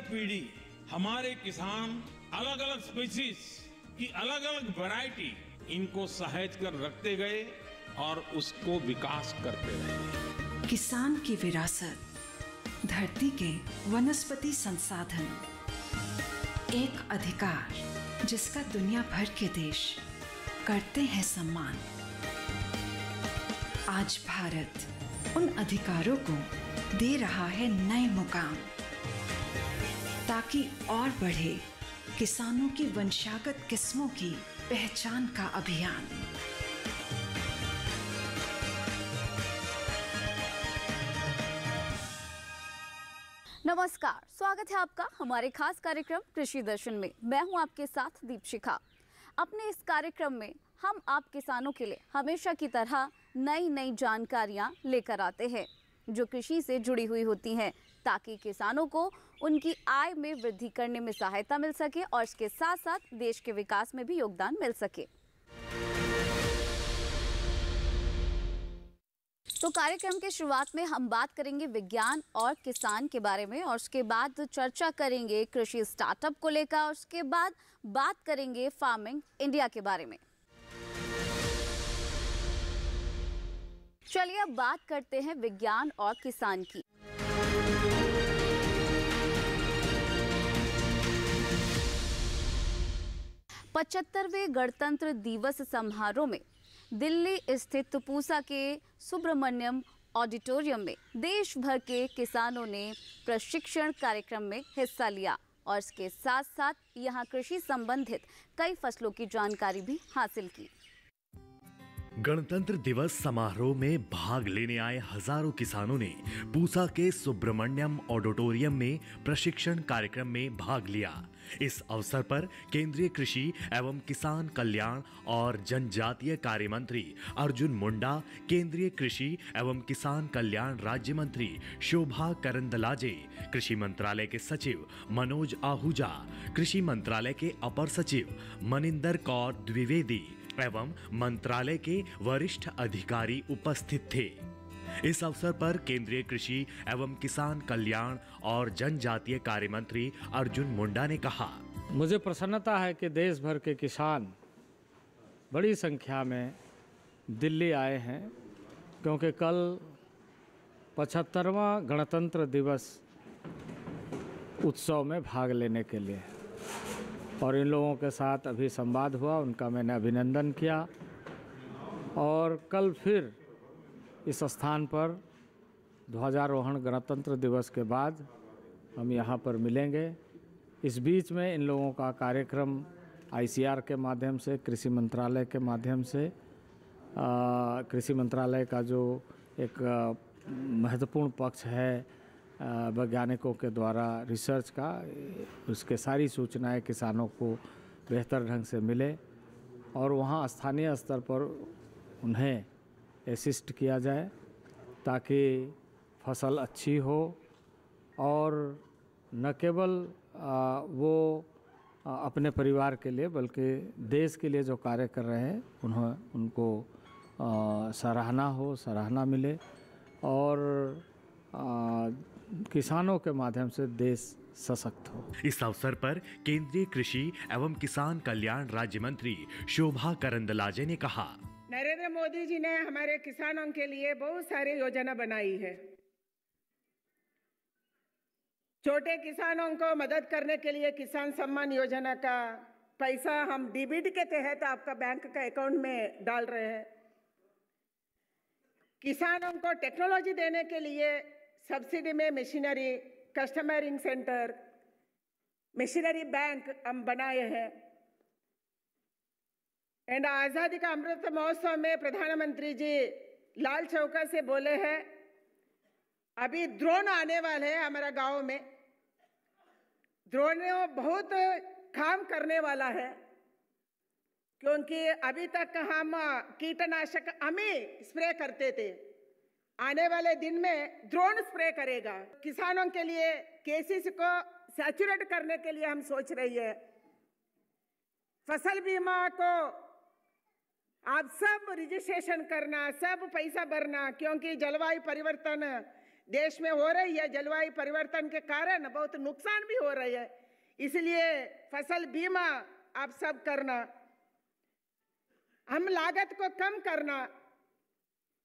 दर पीढ़ी हमारे किसान अलग अलग स्पीसीज की अलग अलग वैरायटी इनको सहेज कर रखते गए और उसको विकास करते रहे। किसान की विरासत, धरती के वनस्पति संसाधन, एक अधिकार जिसका दुनिया भर के देश करते हैं सम्मान। आज भारत उन अधिकारों को दे रहा है नए मुकाम, ताकि और बढ़े किसानों की वंशागत किस्मों की पहचान का अभियान। नमस्कार, स्वागत है आपका हमारे खास कार्यक्रम कृषि दर्शन में। मैं हूं आपके साथ दीपशिखा। अपने इस कार्यक्रम में हम आप किसानों के लिए हमेशा की तरह नई नई जानकारियां लेकर आते हैं जो कृषि से जुड़ी हुई होती हैं, ताकि किसानों को उनकी आय में वृद्धि करने में सहायता मिल सके और इसके साथ साथ देश के विकास में भी योगदान मिल सके। तो कार्यक्रम के शुरुआत में हम बात करेंगे विज्ञान और किसान के बारे में, और उसके बाद चर्चा करेंगे कृषि स्टार्टअप को लेकर, और उसके बाद बात करेंगे फार्मिंग इंडिया के बारे में। चलिए अब बात करते हैं विज्ञान और किसान की। पचहत्तरवें गणतंत्र दिवस समारोह में दिल्ली स्थित पूसा के सुब्रमण्यम ऑडिटोरियम में देश भर के किसानों ने प्रशिक्षण कार्यक्रम में हिस्सा लिया और इसके साथ साथ यहां कृषि संबंधित कई फसलों की जानकारी भी हासिल की। गणतंत्र दिवस समारोह में भाग लेने आए हजारों किसानों ने पूसा के सुब्रमण्यम ऑडिटोरियम में प्रशिक्षण कार्यक्रम में भाग लिया। इस अवसर पर केंद्रीय कृषि एवं किसान कल्याण और जनजातीय कार्य मंत्री अर्जुन मुंडा, केंद्रीय कृषि एवं किसान कल्याण राज्य मंत्री शोभा करंदलाजे, कृषि मंत्रालय के सचिव मनोज आहूजा, कृषि मंत्रालय के अपर सचिव मनिंदर कौर द्विवेदी एवं मंत्रालय के वरिष्ठ अधिकारी उपस्थित थे। इस अवसर पर केंद्रीय कृषि एवं किसान कल्याण और जनजातीय कार्य मंत्री अर्जुन मुंडा ने कहा, मुझे प्रसन्नता है कि देश भर के किसान बड़ी संख्या में दिल्ली आए हैं, क्योंकि कल 75वां गणतंत्र दिवस उत्सव में भाग लेने के लिए, और इन लोगों के साथ अभी संवाद हुआ, उनका मैंने अभिनंदन किया। और कल फिर इस स्थान पर ध्वजारोहण गणतंत्र दिवस के बाद हम यहाँ पर मिलेंगे। इस बीच में इन लोगों का कार्यक्रम ICR के माध्यम से, कृषि मंत्रालय के माध्यम से, कृषि मंत्रालय का जो एक महत्वपूर्ण पक्ष है वैज्ञानिकों के द्वारा रिसर्च का, उसके सारी सूचनाएं किसानों को बेहतर ढंग से मिले और वहाँ स्थानीय स्तर पर उन्हें असिस्ट किया जाए, ताकि फसल अच्छी हो और न केवल वो अपने परिवार के लिए बल्कि देश के लिए जो कार्य कर रहे हैं उनको सराहना मिले और किसानों के माध्यम से देश सशक्त हो। इस अवसर पर केंद्रीय कृषि एवं किसान कल्याण राज्य मंत्री शोभा करंदलाजे ने कहा, नरेंद्र मोदी जी ने हमारे किसानों के लिए बहुत सारी योजना बनाई है। छोटे किसानों को मदद करने के लिए किसान सम्मान योजना का पैसा हम डीबीटी के तहत आपका बैंक का अकाउंट में डाल रहे हैं। किसानों को टेक्नोलॉजी देने के लिए सब्सिडी में मशीनरी, कस्टमरिंग सेंटर, मशीनरी बैंक हम बनाए हैं। एंड आज़ादी का अमृत महोत्सव में प्रधानमंत्री जी लाल चौका से बोले हैं, अभी ड्रोन आने वाले हैं हमारा गांव में। ड्रोन बहुत काम करने वाला है, क्योंकि अभी तक हम कीटनाशक हम ही स्प्रे करते थे। आने वाले दिन में ड्रोन स्प्रे करेगा। किसानों के लिए केसीसी को सैचुरेट करने के लिए हम सोच रही है। फसल बीमा को आप सब रजिस्ट्रेशन करना, सब पैसा भरना, क्योंकि जलवायु परिवर्तन देश में हो रही है, जलवायु परिवर्तन के कारण बहुत नुकसान भी हो रही है। इसलिए फसल बीमा आप सब करना, हम लागत को कम करना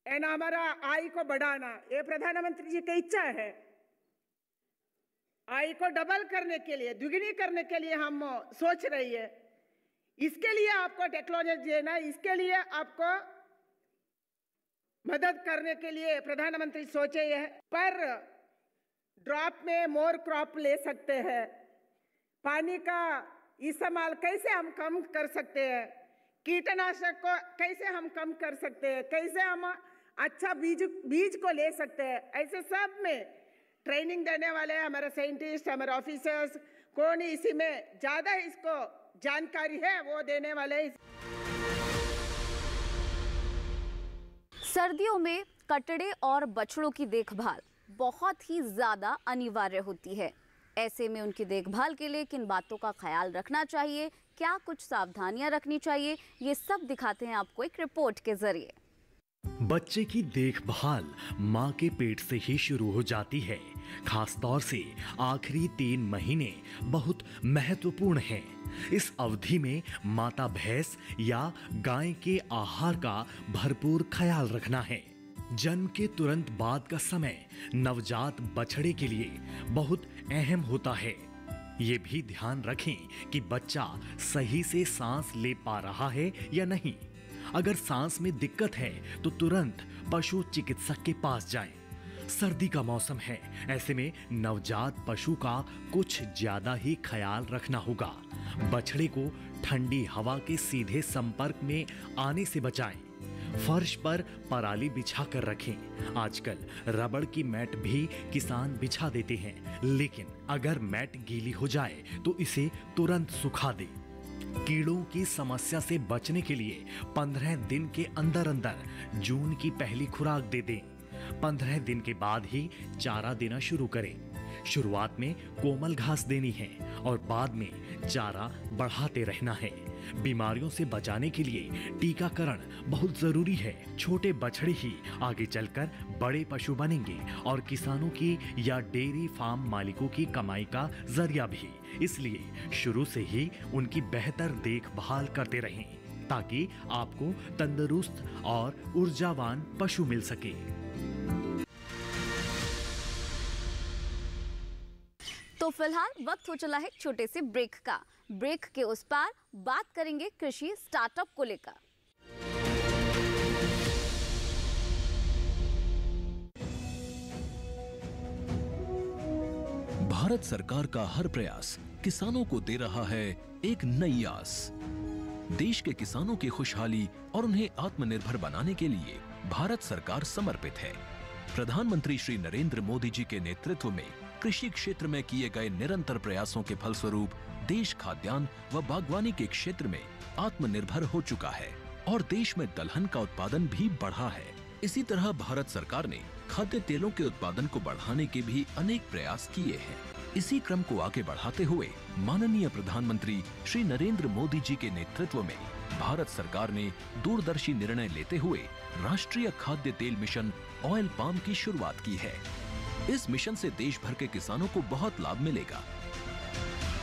एंड हमारा आय को बढ़ाना, ये प्रधानमंत्री जी की इच्छा है। आय को डबल करने के लिए, द्विगुनी करने के लिए हम सोच रही है। इसके लिए आपको टेक्नोलॉजी देना, इसके लिए आपको मदद करने के लिए प्रधानमंत्री सोचे है। पर ड्रॉप में मोर क्रॉप ले सकते हैं, पानी का इस्तेमाल कैसे हम कम कर सकते हैं, कीटनाशक को कैसे हम कम कर सकते हैं, कैसे हम अच्छा बीज को ले सकते हैं, ऐसे सब में ट्रेनिंग देने वाले हमारे साइंटिस्ट, हमारे ऑफिसर्स, कौन इसी में ज्यादा इसको जानकारी है वो देने वाले। सर्दियों में कटड़े और बछड़ों की देखभाल बहुत ही ज्यादा अनिवार्य होती है। ऐसे में उनकी देखभाल के लिए किन बातों का ख्याल रखना चाहिए, क्या कुछ सावधानियां रखनी चाहिए, ये सब दिखाते हैं आपको एक रिपोर्ट के जरिए। बच्चे की देखभाल माँ के पेट से ही शुरू हो जाती है। खास तौर से आखिरी 3 महीने बहुत महत्वपूर्ण हैं। इस अवधि में माता भैंस या गाय के आहार का भरपूर ख्याल रखना है। जन्म के तुरंत बाद का समय नवजात बछड़े के लिए बहुत अहम होता है। ये भी ध्यान रखें कि बच्चा सही से सांस ले पा रहा है या नहीं। अगर सांस में दिक्कत है तो तुरंत पशु चिकित्सक के पास जाएं। सर्दी का मौसम है, ऐसे में नवजात पशु का कुछ ज्यादा ही ख्याल रखना होगा। बछड़े को ठंडी हवा के सीधे संपर्क में आने से बचाएं। फर्श पर पराली बिछा कर रखें। आजकल रबड़ की मैट भी किसान बिछा देते हैं, लेकिन अगर मैट गीली हो जाए तो इसे तुरंत सुखा दें। कीड़ों की समस्या से बचने के लिए 15 दिन के अंदर अंदर जून की पहली खुराक दे दें। 15 दिन के बाद ही चारा देना शुरू करें। शुरुआत में कोमल घास देनी है और बाद में चारा बढ़ाते रहना है। बीमारियों से बचाने के लिए टीकाकरण बहुत जरूरी है। छोटे बछड़े ही आगे चलकर बड़े पशु बनेंगे और किसानों की या डेयरी फार्म मालिकों की कमाई का जरिया भी। इसलिए शुरू से ही उनकी बेहतर देखभाल करते रहें ताकि आपको तंदुरुस्त और ऊर्जावान पशु मिल सके। तो फिलहाल वक्त हो चला है छोटे से ब्रेक का। ब्रेक के उस पार बात करेंगे कृषि स्टार्टअप को लेकर। भारत सरकार का हर प्रयास किसानों को दे रहा है एक नई आस। देश के किसानों की खुशहाली और उन्हें आत्मनिर्भर बनाने के लिए भारत सरकार समर्पित है। प्रधानमंत्री श्री नरेंद्र मोदी जी के नेतृत्व में कृषि क्षेत्र में किए गए निरंतर प्रयासों के फलस्वरूप देश खाद्यान्न व बागवानी के क्षेत्र में आत्मनिर्भर हो चुका है और देश में दलहन का उत्पादन भी बढ़ा है। इसी तरह भारत सरकार ने खाद्य तेलों के उत्पादन को बढ़ाने के भी अनेक प्रयास किए हैं। इसी क्रम को आगे बढ़ाते हुए माननीय प्रधानमंत्री श्री नरेंद्र मोदी जी के नेतृत्व में भारत सरकार ने दूरदर्शी निर्णय लेते हुए राष्ट्रीय खाद्य तेल मिशन ऑयल पाम की शुरुआत की है। इस मिशन से देश भर के किसानों को बहुत लाभ मिलेगा।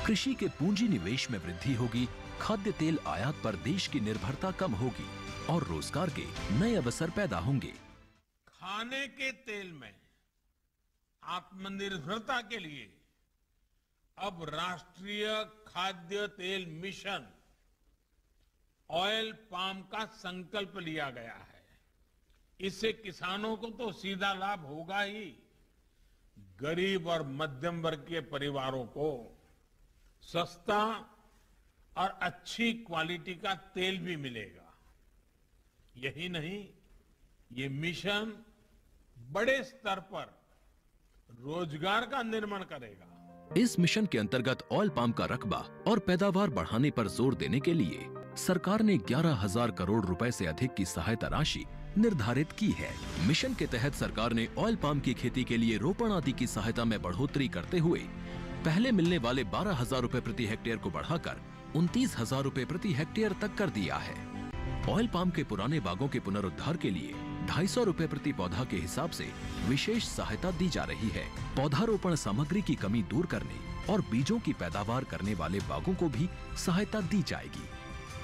कृषि के पूंजी निवेश में वृद्धि होगी, खाद्य तेल आयात पर देश की निर्भरता कम होगी और रोजगार के नए अवसर पैदा होंगे। खाने के तेल में आत्मनिर्भरता के लिए अब राष्ट्रीय खाद्य तेल मिशन ऑयल पाम का संकल्प लिया गया है। इससे किसानों को तो सीधा लाभ होगा ही, गरीब और मध्यम वर्ग के परिवारों को सस्ता और अच्छी क्वालिटी का तेल भी मिलेगा। यही नहीं, ये मिशन बड़े स्तर पर रोजगार का निर्माण करेगा। इस मिशन के अंतर्गत ऑयल पाम का रकबा और पैदावार बढ़ाने पर जोर देने के लिए सरकार ने 11,000 करोड़ रुपए से अधिक की सहायता राशि निर्धारित की है। मिशन के तहत सरकार ने ऑयल पाम की खेती के लिए रोपण आदि की सहायता में बढ़ोतरी करते हुए पहले मिलने वाले 12,000 रुपए प्रति हेक्टेयर को बढ़ाकर 29,000 रुपए प्रति हेक्टेयर तक कर दिया है। ऑयल पाम के पुराने बागों के पुनरुद्धार के लिए 250 रुपए प्रति पौधा के हिसाब से विशेष सहायता दी जा रही है। पौधारोपण सामग्री की कमी दूर करने और बीजों की पैदावार करने वाले बागों को भी सहायता दी जाएगी।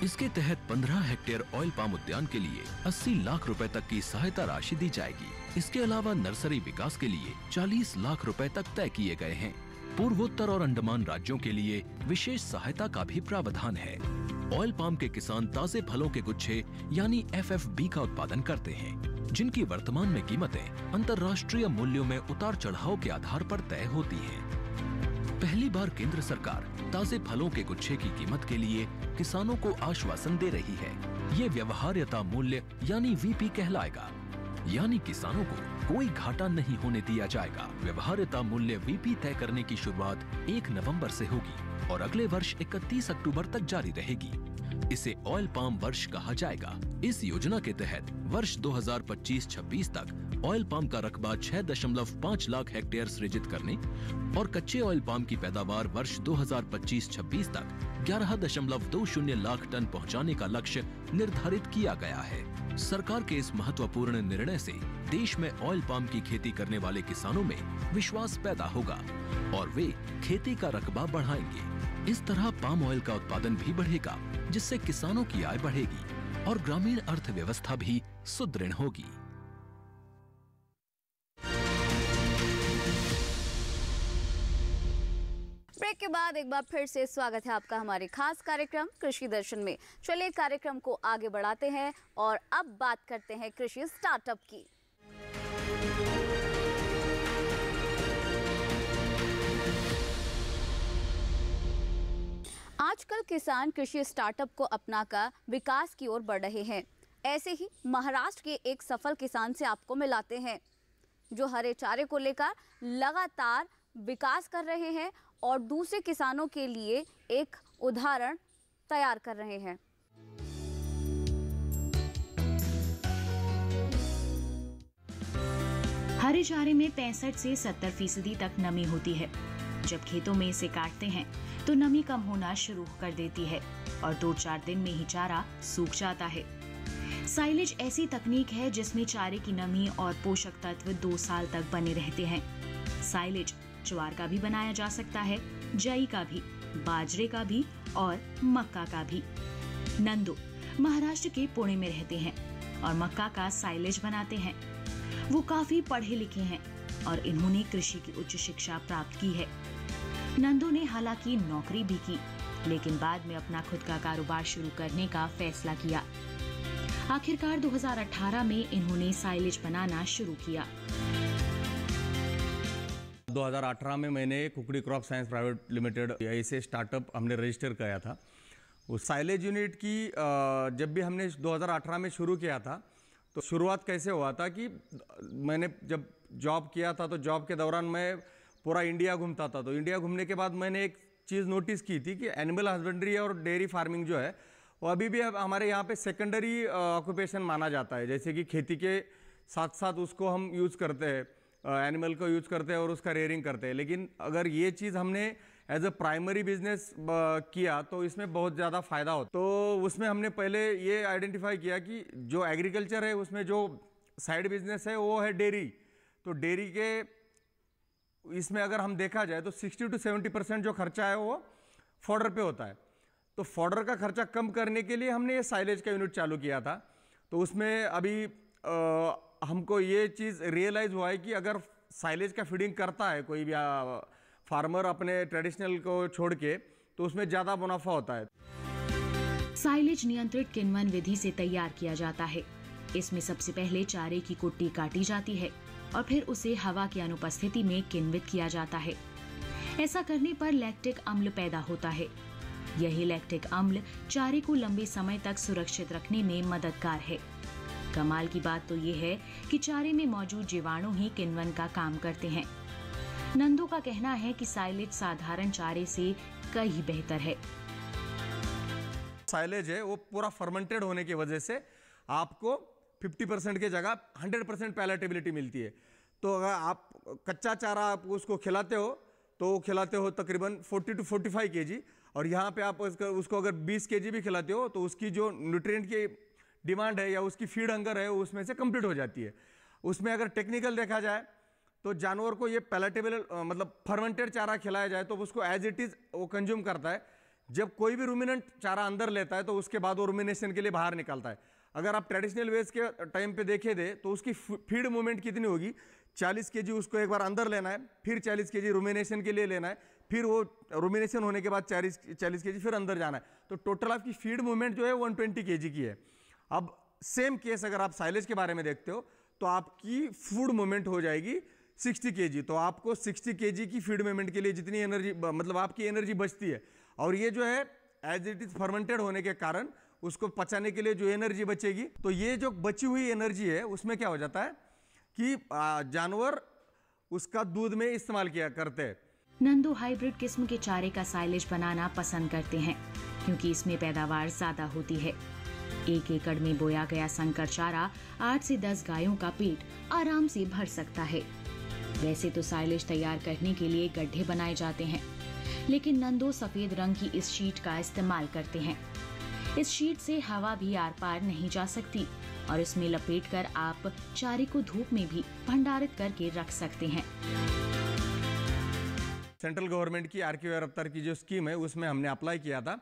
इसके तहत 15 हेक्टेयर ऑयल पाम उद्यान के लिए 80 लाख रुपए तक की सहायता राशि दी जाएगी। इसके अलावा नर्सरी विकास के लिए 40 लाख रुपए तक तय किए गए हैं। पूर्वोत्तर और अंडमान राज्यों के लिए विशेष सहायता का भी प्रावधान है। ऑयल पाम के किसान ताजे फलों के गुच्छे यानी FFB का उत्पादन करते हैं, जिनकी वर्तमान में कीमतें अंतर्राष्ट्रीय मूल्यों में उतार चढ़ाव के आधार पर तय होती हैं। पहली बार केंद्र सरकार ताजे फलों के गुच्छे की कीमत के लिए किसानों को आश्वासन दे रही है। ये व्यवहार्यता मूल्य यानी VP कहलाएगा, यानी किसानों को कोई घाटा नहीं होने दिया जाएगा। व्यवहार्यता मूल्य VP तय करने की शुरुआत 1 नवंबर से होगी और अगले वर्ष 31 अक्टूबर तक जारी रहेगी। इसे ऑयल पाम वर्ष कहा जाएगा। इस योजना के तहत वर्ष 2025-26 तक ऑयल पाम का रकबा 6.5 लाख हेक्टेयर सृजित करने और कच्चे ऑयल पाम की पैदावार वर्ष 2025-26 तक 11.20 लाख टन पहुंचाने का लक्ष्य निर्धारित किया गया है। सरकार के इस महत्वपूर्ण निर्णय से देश में ऑयल पाम की खेती करने वाले किसानों में विश्वास पैदा होगा और वे खेती का रकबा बढ़ाएंगे। इस तरह पाम ऑयल का उत्पादन भी बढ़ेगा, जिससे किसानों की आय बढ़ेगी और ग्रामीण अर्थव्यवस्था भी सुदृढ़ होगी। ब्रेक के बाद एक बार फिर से स्वागत है आपका हमारे खास कार्यक्रम कृषि दर्शन में। चलिए कार्यक्रम को आगे बढ़ाते हैं और अब बात करते हैं कृषि स्टार्टअप की। आजकल किसान कृषि स्टार्टअप को अपनाकर विकास की ओर बढ़ रहे हैं। ऐसे ही महाराष्ट्र के एक सफल किसान से आपको मिलाते हैं, जो हरे चारे को लेकर लगातार विकास कर रहे हैं और दूसरे किसानों के लिए एक उदाहरण तैयार कर रहे हैं। हरे चारे में 65 से 70% तक नमी होती है। जब खेतों में इसे काटते हैं तो नमी कम होना शुरू कर देती है और 2-4 दिन में ही चारा सूख जाता है। साइलेज ऐसी तकनीक है जिसमें चारे की नमी और पोषक तत्व 2 साल तक बने रहते हैं। साइलेज ज्वार का भी बनाया जा सकता है, जई का भी, बाजरे का भी और मक्का का भी। नंदू महाराष्ट्र के पुणे में रहते हैं और मक्का का साइलेज बनाते हैं। वो काफी पढ़े लिखे हैं और इन्होंने कृषि की उच्च शिक्षा प्राप्त की है। नंदू ने हालांकि नौकरी भी की, लेकिन बाद में अपना खुद का कारोबार शुरू करने का फैसला किया। आखिरकार 2018 में इन्होंने साइलेज बनाना शुरू किया। 2018 में मैंने कुकड़ी क्रॉप साइंस प्राइवेट लिमिटेड ऐसे स्टार्टअप हमने रजिस्टर किया था। उस साइलेज यूनिट की जब भी हमने 2018 में शुरू किया था, तो शुरुआत कैसे हुआ था कि मैंने जब जॉब किया था तो जॉब के दौरान मैं पूरा इंडिया घूमता था। तो इंडिया घूमने के बाद मैंने एक चीज़ नोटिस की थी कि एनिमल हस्बेंड्री और डेयरी फार्मिंग जो है वो अभी भी हमारे यहाँ पे सेकेंडरी ऑक्यूपेशन माना जाता है। जैसे कि खेती के साथ साथ उसको हम यूज़ करते हैं, एनिमल को यूज़ करते हैं और उसका रेयरिंग करते हैं। लेकिन अगर ये चीज़ हमने एज अ प्राइमरी बिजनेस किया तो इसमें बहुत ज़्यादा फ़ायदा होता। तो उसमें हमने पहले ये आइडेंटिफाई किया कि जो एग्रीकल्चर है उसमें जो साइड बिजनेस है वो है डेयरी। तो डेयरी के इसमें अगर हम देखा जाए तो 60 to 70% जो खर्चा है वो फॉडर पे होता है। तो फॉडर का खर्चा कम करने के लिए हमने ये साइलेज का यूनिट चालू किया था। तो उसमें अभी हमको ये चीज़ रियलाइज़ हुआ है कि अगर साइलेज का फीडिंग करता है कोई भी फार्मर अपने ट्रेडिशनल को छोड़ के, तो उसमें ज़्यादा मुनाफा होता है। साइलेज नियंत्रित किण्वन विधि से तैयार किया जाता है। इसमें सबसे पहले चारे की कुट्टी काटी जाती है और फिर उसे हवा की अनुपस्थिति में किण्वित किया जाता है। ऐसा करने पर लैक्टिक अम्ल पैदा होता है। यही लैक्टिक अम्ल चारे को लंबे समय तक सुरक्षित रखने में मददगार है। कमाल की बात तो ये है कि चारे में मौजूद जीवाणु ही किण्वन का काम करते हैं। नंदू का कहना है कि साइलेज साधारण चारे से कहीं बेहतर है। साइलेज है वो पूरा फर्मेंटेड होने की वजह से आपको 50% की जगह 100% पैलेटेबिलिटी मिलती है। तो अगर आप कच्चा चारा आप उसको खिलाते हो तकरीबन 40 to 45 kg, और यहाँ पे आप उसको अगर 20 kg भी खिलाते हो तो उसकी जो न्यूट्रिएंट की डिमांड है या उसकी फीड हंगर है उसमें से कंप्लीट हो जाती है। उसमें अगर टेक्निकल देखा जाए तो जानवर को ये पैलेटेबल मतलब फर्मेंटेड चारा खिलाया जाए तो उसको एज इट इज वो कंज्यूम करता है। जब कोई भी रूमिनेंट चारा अंदर लेता है तो उसके बाद वो रूमिनेशन के लिए बाहर निकलता है। अगर आप ट्रेडिशनल वेज के टाइम पे देखे थे तो उसकी फीड मूवमेंट कितनी होगी, 40 kg उसको एक बार अंदर लेना है, फिर 40 kg रूमिनेशन के लिए लेना है, फिर वो रूमिनेशन होने के बाद 40 kg फिर अंदर जाना है, तो टोटल आपकी फीड मूवमेंट जो है 120 kg की है। अब सेम केस अगर आप साइलेज के बारे में देखते हो तो आपकी फूड मूवमेंट हो जाएगी 60 kg। तो आपको 60 kg की फीड मूवमेंट के लिए जितनी एनर्जी मतलब आपकी एनर्जी बचती है, और ये जो है एज इट इज फर्मेंटेड होने के कारण उसको पचाने के लिए जो एनर्जी बचेगी, तो ये जो बची हुई एनर्जी है उसमें क्या हो जाता है कि जानवर उसका दूध में इस्तेमाल किया करते हैं। नंदू हाइब्रिड किस्म के चारे का साइलेज बनाना पसंद करते हैं क्योंकि इसमें पैदावार ज्यादा होती है। 1 एकड़ में बोया गया संकर चारा 8 से 10 गायों का पेट आराम से भर सकता है। वैसे तो साइलेज तैयार करने के लिए गड्ढे बनाए जाते हैं, लेकिन नंदो सफेद रंग की इस शीट का इस्तेमाल करते हैं। इस शीट से हवा भी आर पार नहीं जा सकती और इसमें लपेटकर आप चारे को धूप में भी भंडारित करके रख सकते हैं। सेंट्रल गवर्नमेंट की आर-के-वाई रफ्तार की जो स्कीम है उसमें हमने अप्लाई किया था।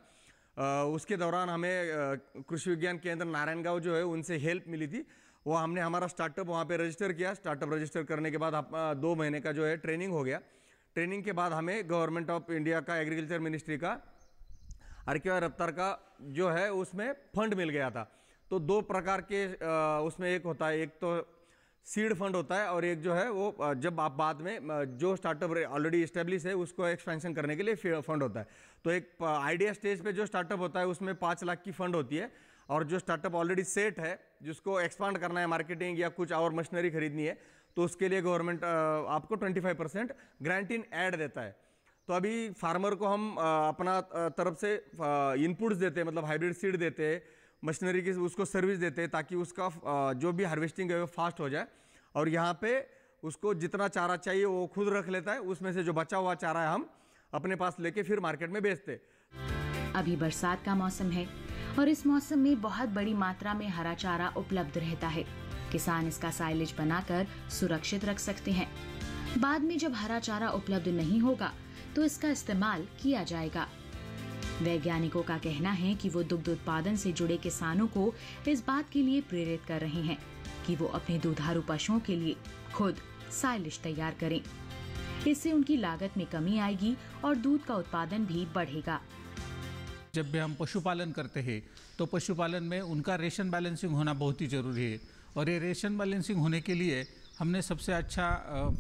उसके दौरान हमें कृषि विज्ञान केंद्र नारायणगांव जो है उनसे हेल्प मिली थी। वो हमने हमारा स्टार्टअप वहाँ पे रजिस्टर किया। स्टार्टअप रजिस्टर करने के बाद 2 महीने का जो है ट्रेनिंग हो गया। ट्रेनिंग के बाद हमें गवर्नमेंट ऑफ इंडिया का एग्रीकल्चर मिनिस्ट्री का आर-के-वाई रफ्तार का जो है उसमें फंड मिल गया था। तो 2 प्रकार के उसमें एक होता है, एक तो सीड फंड होता है और एक जो है वो जब आप बाद में जो स्टार्टअप ऑलरेडी इस्टेब्लिश है उसको एक्सपेंशन करने के लिए फंड होता है। तो एक आइडिया स्टेज पे जो स्टार्टअप होता है उसमें 5 लाख की फंड होती है, और जो स्टार्टअप ऑलरेडी सेट है जिसको एक्सपांड करना है, मार्केटिंग या कुछ और मशीनरी खरीदनी है, तो उसके लिए गवर्नमेंट आपको 25% ग्रांट इन ऐड देता है। तो अभी फार्मर को हम अपना तरफ से इनपुट्स देते हैं, मतलब हाइब्रिड सीड देते हैं, मशीनरी की उसको सर्विस देते हैं ताकि उसका जो भी हार्वेस्टिंग है वो फास्ट हो जाए। और यहाँ पे उसको जितना चारा चाहिए वो खुद रख लेता है, उसमें से जो बचा हुआ चारा है हम अपने पास लेके फिर मार्केट में बेचते। अभी बरसात का मौसम है और इस मौसम में बहुत बड़ी मात्रा में हरा चारा उपलब्ध रहता है। किसान इसका साइलेज बनाकर सुरक्षित रख सकते हैं। बाद में जब हरा चारा उपलब्ध नहीं होगा तो इसका इस्तेमाल किया जाएगा। वैज्ञानिकों का कहना है कि वो दुग्ध उत्पादन से जुड़े किसानों को इस बात के लिए प्रेरित कर रहे हैं कि वो अपने दुधारू पशुओं के लिए खुद साइलेज तैयार करें। इससे उनकी लागत में कमी आएगी और दूध का उत्पादन भी बढ़ेगा। जब भी हम पशुपालन करते हैं तो पशुपालन में उनका रेशन बैलेंसिंग होना बहुत ही ज़रूरी है, और ये रेशन बैलेंसिंग होने के लिए हमने सबसे अच्छा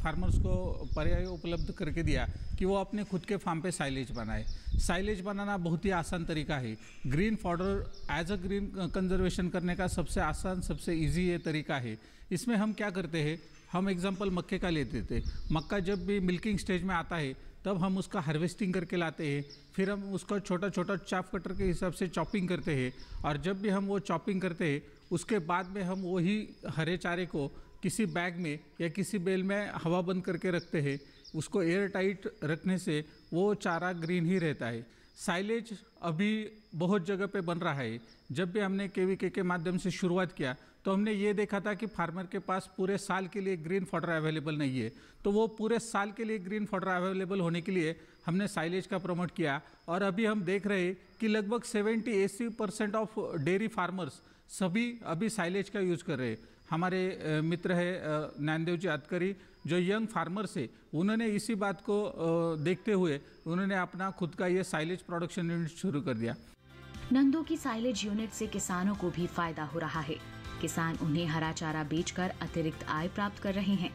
फार्मर्स को पर्याय उपलब्ध करके दिया कि वो अपने खुद के फार्म पे साइलेज बनाए। साइलेज बनाना बहुत ही आसान तरीका है। Green fodder as a green conservation करने का सबसे आसान, सबसे इजी ये तरीका है। इसमें हम क्या करते हैं, हम एग्जांपल मक्के का लेते थे। मक्का जब भी मिल्किंग स्टेज में आता है तब हम उसका हार्वेस्टिंग करके लाते हैं, फिर हम उसको छोटा छोटा चाप कटर के हिसाब से चॉपिंग करते हैं, और जब भी हम वो चॉपिंग करते हैं उसके बाद में हम वही हरे चारे को किसी बैग में या किसी बेल में हवा बंद करके रखते हैं। उसको एयर टाइट रखने से वो चारा ग्रीन ही रहता है। साइलेज अभी बहुत जगह पे बन रहा है। जब भी हमने केवीके के माध्यम से शुरुआत किया तो हमने ये देखा था कि फार्मर के पास पूरे साल के लिए ग्रीन फॉडर अवेलेबल नहीं है, तो वो पूरे साल के लिए ग्रीन फॉडर अवेलेबल होने के लिए हमने साइलेज का प्रमोट किया। और अभी हम देख रहे हैं कि लगभग 70-80% ऑफ डेयरी फार्मर्स सभी अभी साइलेज का यूज़ कर रहे हैं। हमारे मित्र है नैनदेव जी अतकरी जो यंग फार्मर्स है, उन्होंने इसी बात को देखते हुए उन्होंने अपना खुद का ये साइलेज प्रोडक्शन यूनिट शुरू कर दिया। नंदो की साइलेज यूनिट से किसानों को भी फायदा हो रहा है। किसान उन्हें हरा चारा बेचकर अतिरिक्त आय प्राप्त कर रहे हैं।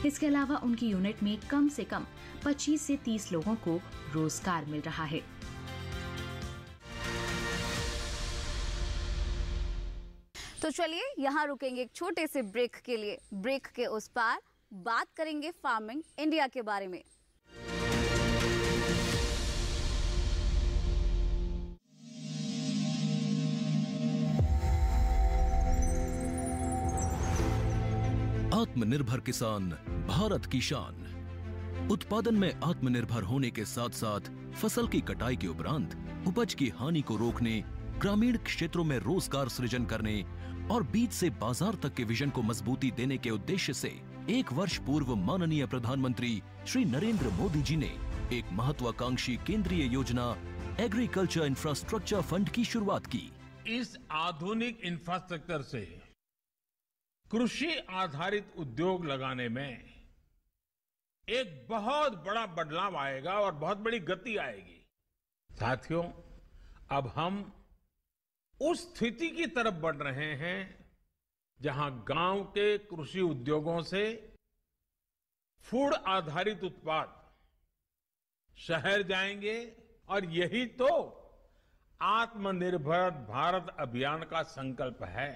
इसके अलावा उनकी यूनिट में कम से कम 25 से 30 लोगों को रोजगार मिल रहा है। तो चलिए यहाँ रुकेंगे एक छोटे से ब्रेक के लिए। ब्रेक के उस पार बात करेंगे फार्मिंग इंडिया के बारे में। आत्मनिर्भर किसान भारत की शान। उत्पादन में आत्मनिर्भर होने के साथ साथ फसल की कटाई के उपरांत उपज की हानि को रोकने, ग्रामीण क्षेत्रों में रोजगार सृजन करने और बीज से बाजार तक के विजन को मजबूती देने के उद्देश्य से 1 वर्ष पूर्व माननीय प्रधानमंत्री श्री नरेंद्र मोदी जी ने एक महत्वाकांक्षी केंद्रीय योजना एग्रीकल्चर इंफ्रास्ट्रक्चर फंड की शुरुआत की। इस आधुनिक इंफ्रास्ट्रक्चर से कृषि आधारित उद्योग लगाने में एक बहुत बड़ा बदलाव आएगा और बहुत बड़ी गति आएगी। साथियों, अब हम उस स्थिति की तरफ बढ़ रहे हैं जहां गांव के कृषि उद्योगों से फूड आधारित उत्पाद शहर जाएंगे और यही तो आत्मनिर्भर भारत अभियान का संकल्प है।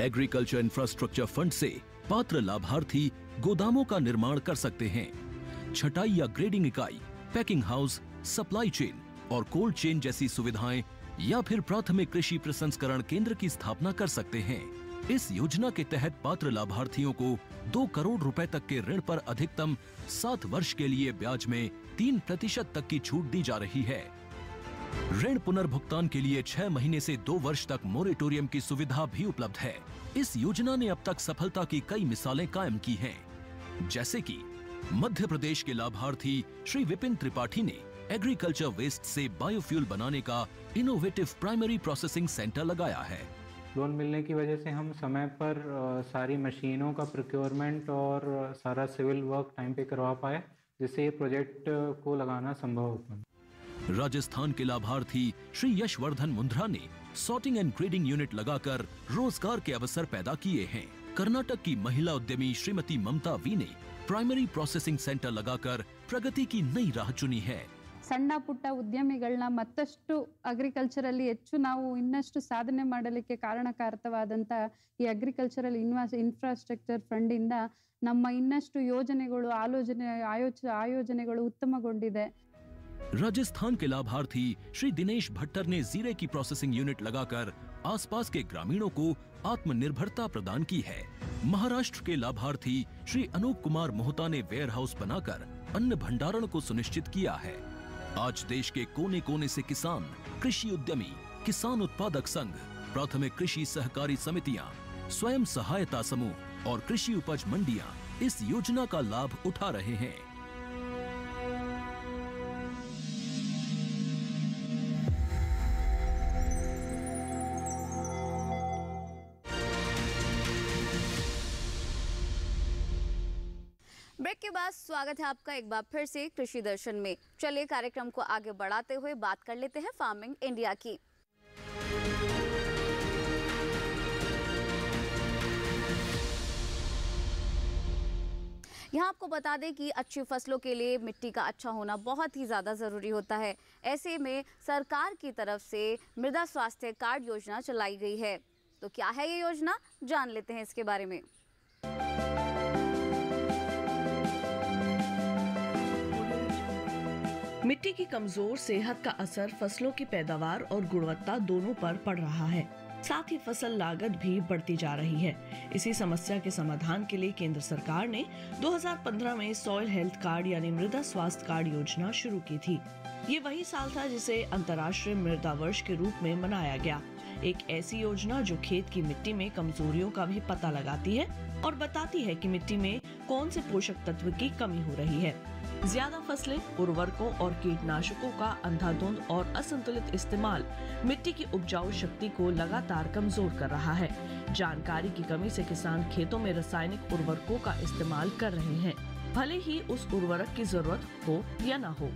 एग्रीकल्चर इंफ्रास्ट्रक्चर फंड से पात्र लाभार्थी गोदामों का निर्माण कर सकते हैं, छटाई या ग्रेडिंग इकाई, पैकिंग हाउस, सप्लाई चेन और कोल्ड चेन जैसी सुविधाएं या फिर प्राथमिक कृषि प्रसंस्करण केंद्र की स्थापना कर सकते हैं। इस योजना के तहत पात्र लाभार्थियों को 2 करोड़ रुपए तक के ऋण पर अधिकतम 7 वर्ष के लिए ब्याज में 3% तक की छूट दी जा रही है। ऋण पुनर्भुगतान के लिए 6 महीने से 2 वर्ष तक मोरेटोरियम की सुविधा भी उपलब्ध है। इस योजना ने अब तक सफलता की कई मिसालें कायम की हैं, जैसे कि मध्य प्रदेश के लाभार्थी श्री विपिन त्रिपाठी ने एग्रीकल्चर वेस्ट से बायोफ्यूल बनाने का इनोवेटिव प्राइमरी प्रोसेसिंग सेंटर लगाया है। लोन मिलने की वजह से हम समय पर सारी मशीनों का प्रोक्योरमेंट और सारा सिविल वर्क टाइम पे करवा पाए, जिससे ये प्रोजेक्ट को लगाना संभव हो पाया। राजस्थान के लाभार्थी श्री यशवर्धन मुंद्रा ने सॉर्टिंग एंड ग्रेडिंग यूनिट लगाकर रोजगार के अवसर पैदा किए हैं। कर्नाटक की महिला उद्यमी श्रीमती ममता वी ने प्राइमरी प्रोसेसिंग सेंटर लगाकर प्रगति की नई राह चुनी है। ಸಣ್ಣ ಪುಟ್ಟ ಉದ್ಯಮಿಗಳನ್ನ ಮತ್ತಷ್ಟು ಅಗ್ರಿಕಲ್ಚರಲ್ಲಿ ಹೆಚ್ಚು ನಾವು ಇನ್ನಷ್ಟು ಸಾಧನೆ ಮಾಡಲಿಕ್ಕೆ ಕಾರಣಕಾರಕವಾದಂತ ಈ ಅಗ್ರಿಕಲ್ಚರಲ್ ಇನ್ಫ್ರಾಸ್ಟ್ರಕ್ಚರ್ ಫಂಡ್ ಇಂದ ನಮ್ಮ ಇನ್ನಷ್ಟು ಯೋಜನೆಗಳು ಆಯೋಜನೆಗಳು ಉತ್ತಮಗೊಂಡಿದೆ। राजस्थान के लाभार्थी श्री दिनेश भट्टर ने जीरे की प्रोसेसिंग यूनिट लगाकर आसपास के ग्रामीणों को आत्मनिर्भरता प्रदान की है। महाराष्ट्र के लाभार्थी श्री अनूप कुमार मोहता ने वेयर हाउस बनाकर अन्न भंडारण को सुनिश्चित किया है। आज देश के कोने कोने से किसान, कृषि उद्यमी, किसान उत्पादक संघ, प्राथमिक कृषि सहकारी समितियां, स्वयं सहायता समूह और कृषि उपज मंडियां इस योजना का लाभ उठा रहे हैं। ब्रेक के बाद स्वागत है आपका एक बार फिर से कृषि दर्शन में। चलिए कार्यक्रम को आगे बढ़ाते हुए बात कर लेते हैं फार्मिंग इंडिया की। यहाँ आपको बता दें कि अच्छी फसलों के लिए मिट्टी का अच्छा होना बहुत ही ज़्यादा ज़रूरी होता है। ऐसे में सरकार की तरफ से मृदा स्वास्थ्य कार्ड योजना चलाई गई है। तो क्या है ये योजना, जान लेते हैं इसके बारे में। मिट्टी की कमजोर सेहत का असर फसलों की पैदावार और गुणवत्ता दोनों पर पड़ रहा है। साथ ही फसल लागत भी बढ़ती जा रही है। इसी समस्या के समाधान के लिए केंद्र सरकार ने 2015 में सॉइल हेल्थ कार्ड यानी मृदा स्वास्थ्य कार्ड योजना शुरू की थी। ये वही साल था जिसे अंतर्राष्ट्रीय मृदा वर्ष के रूप में मनाया गया। एक ऐसी योजना जो खेत की मिट्टी में कमजोरियों का भी पता लगाती है और बताती है कि मिट्टी में कौन से पोषक तत्व की कमी हो रही है। ज्यादा फसलें, उर्वरकों और कीटनाशकों का अंधाधुंध और असंतुलित इस्तेमाल मिट्टी की उपजाऊ शक्ति को लगातार कमजोर कर रहा है। जानकारी की कमी से किसान खेतों में रासायनिक उर्वरकों का इस्तेमाल कर रहे हैं, भले ही उस उर्वरक की जरूरत हो या न हो।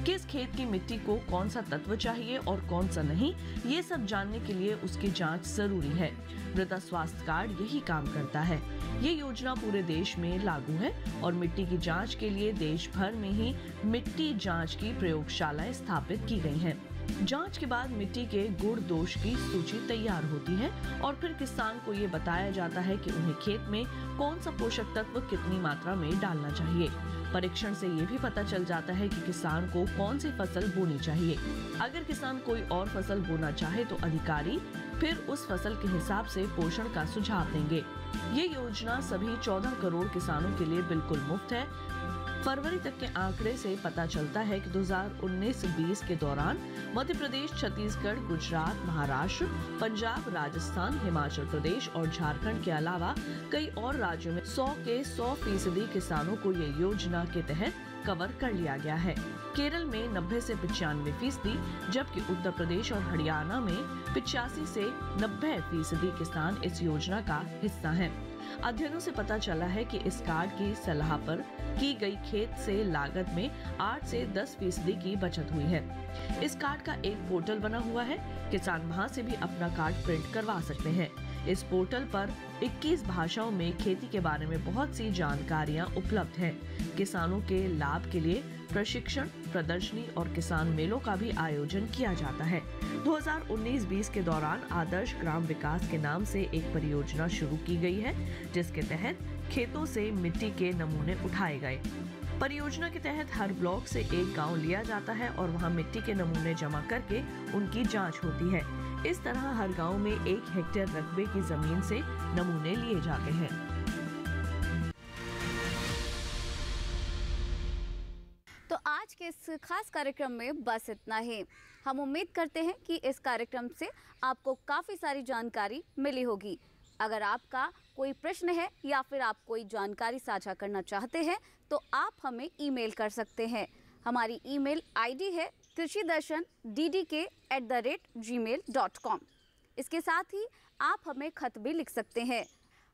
किस खेत की मिट्टी को कौन सा तत्व चाहिए और कौन सा नहीं, ये सब जानने के लिए उसकी जांच जरूरी है। मृदा स्वास्थ्य कार्ड यही काम करता है। ये योजना पूरे देश में लागू है और मिट्टी की जांच के लिए देश भर में ही मिट्टी जांच की प्रयोगशालाएं स्थापित की गई हैं। जांच के बाद मिट्टी के गुण दोष की सूची तैयार होती है और फिर किसान को ये बताया जाता है कि उन्हें खेत में कौन सा पोषक तत्व कितनी मात्रा में डालना चाहिए। परीक्षण से ये भी पता चल जाता है कि किसान को कौन सी फसल बोनी चाहिए। अगर किसान कोई और फसल बोना चाहे तो अधिकारी फिर उस फसल के हिसाब से पोषण का सुझाव देंगे। ये योजना सभी 14 करोड़ किसानों के लिए बिल्कुल मुफ्त है। फरवरी तक के आंकड़े से पता चलता है कि 2019-20 के दौरान मध्य प्रदेश, छत्तीसगढ़, गुजरात, महाराष्ट्र, पंजाब, राजस्थान, हिमाचल प्रदेश और झारखंड के अलावा कई और राज्यों में 100 के 100% किसानों को ये योजना के तहत कवर कर लिया गया है। केरल में 90 से 95%, जबकि उत्तर प्रदेश और हरियाणा में 85 से 90% किसान इस योजना का हिस्सा हैं। अध्ययनों से पता चला है कि इस कार्ड की सलाह पर की गई खेत से लागत में 8 से 10% की बचत हुई है। इस कार्ड का एक पोर्टल बना हुआ है, किसान वहां से भी अपना कार्ड प्रिंट करवा सकते हैं। इस पोर्टल पर 21 भाषाओं में खेती के बारे में बहुत सी जानकारियां उपलब्ध हैं। किसानों के लाभ के लिए प्रशिक्षण, प्रदर्शनी और किसान मेलों का भी आयोजन किया जाता है। 2019-20 के दौरान आदर्श ग्राम विकास के नाम से एक परियोजना शुरू की गई है, जिसके तहत खेतों से मिट्टी के नमूने उठाए गए। परियोजना के तहत हर ब्लॉक से एक गांव लिया जाता है और वहां मिट्टी के नमूने जमा करके उनकी जांच होती है। इस तरह हर गांव में 1 हेक्टेयर रकबे की जमीन से नमूने लिए जाते हैं। तो आज के इस खास कार्यक्रम में बस इतना ही। हम उम्मीद करते हैं कि इस कार्यक्रम से आपको काफ़ी सारी जानकारी मिली होगी। अगर आपका कोई प्रश्न है या फिर आप कोई जानकारी साझा करना चाहते हैं तो आप हमें ईमेल कर सकते हैं। हमारी ईमेल आईडी है krishidarshan@gmail.com। इसके साथ ही आप हमें खत भी लिख सकते हैं।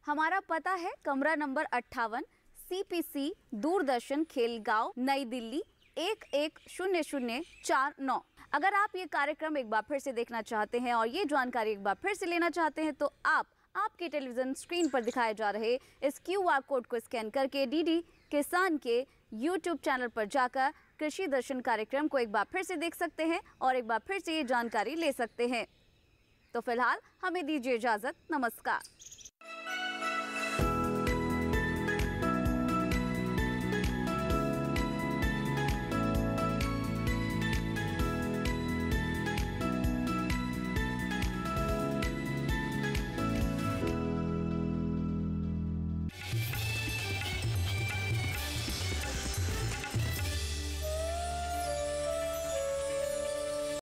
हमारा पता है कमरा नंबर 58, CPC, दूरदर्शन, खेलगांव, नई दिल्ली 110049। अगर आप ये कार्यक्रम एक बार फिर से देखना चाहते हैं और ये जानकारी एक बार फिर से लेना चाहते हैं तो आप आपके टेलीविजन स्क्रीन पर दिखाए जा रहे इस QR कोड को स्कैन करके DD किसान के YouTube चैनल पर जाकर कृषि दर्शन कार्यक्रम को एक बार फिर से देख सकते हैं और एक बार फिर से ये जानकारी ले सकते हैं। तो फिलहाल हमें दीजिए इजाजत। नमस्कार।